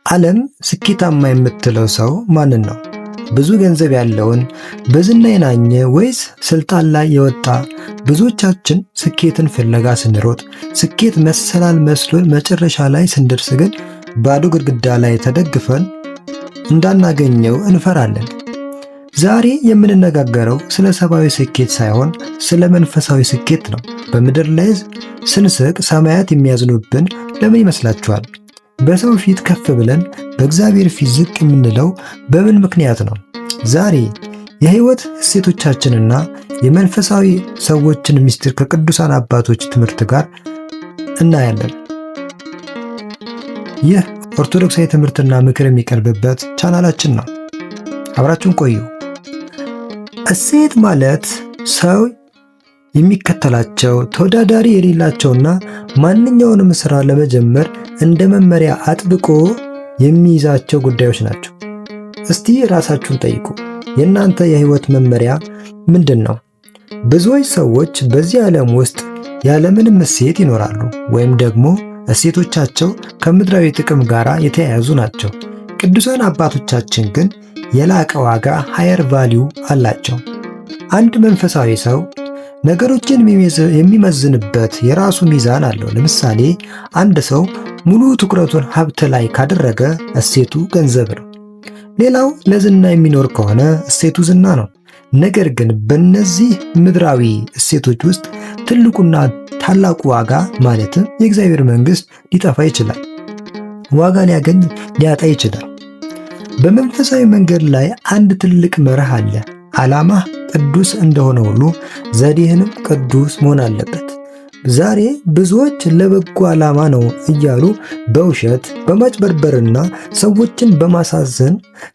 ዓለም ስኬታማ የምትለው ሰው ማንን ነው? ብዙ ገንዘብ ያለውን፣ በዝና የናኘ ወይስ ስልጣን ላይ የወጣ? ብዙዎቻችን ስኬትን ፍለጋ ስንሮጥ ስኬት መሰላል መስሎን መጨረሻ ላይ ስንደርስ ግን ባዶ ግድግዳ ላይ ተደግፈን እንዳናገኘው እንፈራለን። ዛሬ የምንነጋገረው ስለ ሰብአዊ ስኬት ሳይሆን ስለ መንፈሳዊ ስኬት ነው። በምድር ላይ ስንስቅ ሰማያት የሚያዝኑብን ለምን ይመስላችኋል? በሰው ፊት ከፍ ብለን በእግዚአብሔር ፊት ዝቅ የምንለው በምን ምክንያት ነው? ዛሬ የህይወት እሴቶቻችንና የመንፈሳዊ ሰዎችን ምስጢር ከቅዱሳን አባቶች ትምህርት ጋር እናያለን። ይህ ኦርቶዶክሳዊ ትምህርትና ምክር የሚቀርብበት ቻናላችን ነው። አብራችሁን ቆዩ። እሴት ማለት ሰው የሚከተላቸው ተወዳዳሪ የሌላቸውና ማንኛውንም ሥራ ለመጀመር እንደ መመሪያ አጥብቆ የሚይዛቸው ጉዳዮች ናቸው። እስቲ ራሳችሁን ጠይቁ። የእናንተ የህይወት መመሪያ ምንድን ነው? ብዙዎች ሰዎች በዚህ ዓለም ውስጥ ያለምንም እሴት ይኖራሉ፣ ወይም ደግሞ እሴቶቻቸው ከምድራዊ ጥቅም ጋር የተያያዙ ናቸው። ቅዱሳን አባቶቻችን ግን የላቀ ዋጋ ሃየር ቫልዩ አላቸው። አንድ መንፈሳዊ ሰው ነገሮችን የሚመዝንበት የራሱ ሚዛን አለው። ለምሳሌ አንድ ሰው ሙሉ ትኩረቱን ሀብት ላይ ካደረገ እሴቱ ገንዘብ ነው። ሌላው ለዝና የሚኖር ከሆነ እሴቱ ዝና ነው። ነገር ግን በእነዚህ ምድራዊ እሴቶች ውስጥ ትልቁና ታላቁ ዋጋ ማለትም የእግዚአብሔር መንግሥት ሊጠፋ ይችላል። ዋጋ ሊያጣ ይችላል። በመንፈሳዊ መንገድ ላይ አንድ ትልቅ መርህ አለ። ዓላማህ ቅዱስ እንደሆነ ሁሉ ዘዴህንም ቅዱስ መሆን አለበት። ዛሬ ብዙዎች ለበጎ ዓላማ ነው እያሉ በውሸት በማጭበርበርና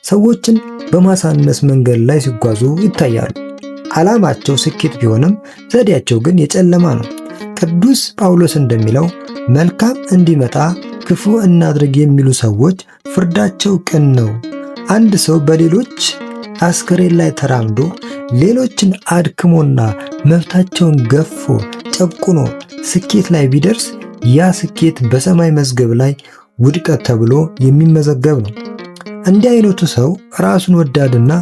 ሰዎችን በማሳነስ መንገድ ላይ ሲጓዙ ይታያሉ። ዓላማቸው ስኬት ቢሆንም ዘዴያቸው ግን የጨለማ ነው። ቅዱስ ጳውሎስ እንደሚለው መልካም እንዲመጣ ክፉ እናድርግ የሚሉ ሰዎች ፍርዳቸው ቅን ነው። አንድ ሰው በሌሎች አስከሬን ላይ ተራምዶ ሌሎችን አድክሞና መብታቸውን ገፎ ጨቁኖ ስኬት ላይ ቢደርስ ያ ስኬት በሰማይ መዝገብ ላይ ውድቀት ተብሎ የሚመዘገብ ነው። እንዲህ አይነቱ ሰው ራሱን ወዳድና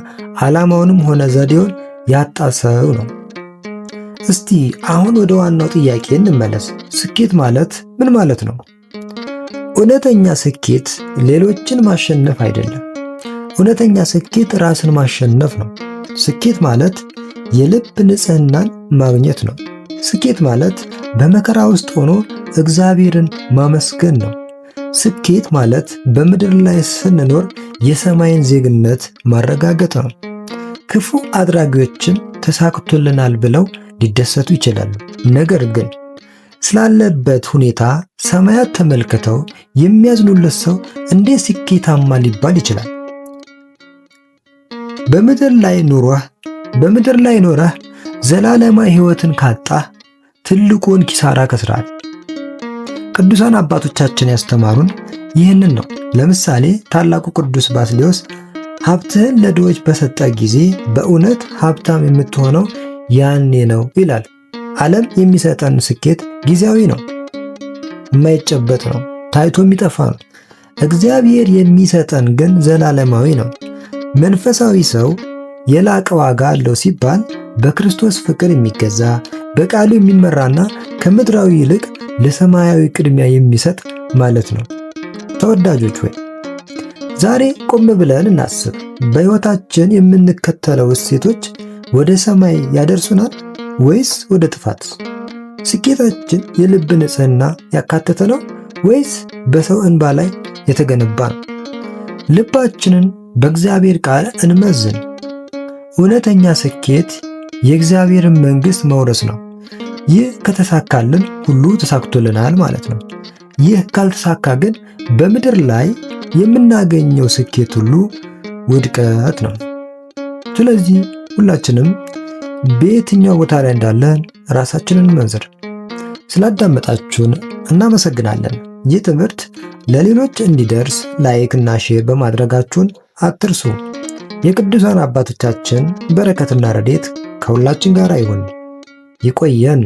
ዓላማውንም ሆነ ዘዴውን ያጣ ሰው ነው። እስቲ አሁን ወደ ዋናው ጥያቄ እንመለስ። ስኬት ማለት ምን ማለት ነው? እውነተኛ ስኬት ሌሎችን ማሸነፍ አይደለም። እውነተኛ ስኬት ራስን ማሸነፍ ነው። ስኬት ማለት የልብ ንጽህናን ማግኘት ነው። ስኬት ማለት በመከራ ውስጥ ሆኖ እግዚአብሔርን ማመስገን ነው። ስኬት ማለት በምድር ላይ ስንኖር የሰማይን ዜግነት ማረጋገጥ ነው። ክፉ አድራጊዎችም ተሳክቶልናል ብለው ሊደሰቱ ይችላሉ። ነገር ግን ስላለበት ሁኔታ ሰማያት ተመልክተው የሚያዝኑለት ሰው እንዴት ስኬታማ ሊባል ይችላል? በምድር ላይ ኖረህ ዘላለማዊ ሕይወትን ካጣህ ትልቁን ኪሳራ ከስራል። ቅዱሳን አባቶቻችን ያስተማሩን ይህንን ነው። ለምሳሌ ታላቁ ቅዱስ ባስልዮስ ሀብትህን ለድሆች በሰጠ ጊዜ በእውነት ሀብታም የምትሆነው ያኔ ነው ይላል። ዓለም የሚሰጠን ስኬት ጊዜያዊ ነው፣ የማይጨበጥ ነው፣ ታይቶ የሚጠፋ ነው። እግዚአብሔር የሚሰጠን ግን ዘላለማዊ ነው። መንፈሳዊ ሰው የላቀ ዋጋ አለው ሲባል በክርስቶስ ፍቅር የሚገዛ በቃሉ የሚመራና ከምድራዊ ይልቅ ለሰማያዊ ቅድሚያ የሚሰጥ ማለት ነው። ተወዳጆች ሆይ ዛሬ ቆም ብለን እናስብ። በሕይወታችን የምንከተለው እሴቶች ወደ ሰማይ ያደርሱናል ወይስ ወደ ጥፋት? ስኬታችን የልብ ንጽህና ያካተተ ነው ወይስ በሰው እንባ ላይ የተገነባ ነው? ልባችንን በእግዚአብሔር ቃል እንመዝን። እውነተኛ ስኬት የእግዚአብሔርን መንግሥት መውረስ ነው። ይህ ከተሳካልን ሁሉ ተሳክቶልናል ማለት ነው። ይህ ካልተሳካ ግን በምድር ላይ የምናገኘው ስኬት ሁሉ ውድቀት ነው። ስለዚህ ሁላችንም በየትኛው ቦታ ላይ እንዳለን ራሳችንን መንዝር። ስላዳመጣችሁን እናመሰግናለን። ይህ ትምህርት ለሌሎች እንዲደርስ ላይክ እና ሼር በማድረጋችሁን አትርሱ። የቅዱሳን አባቶቻችን በረከትና ረድኤት ከሁላችን ጋር ይሁን። ይቆየን።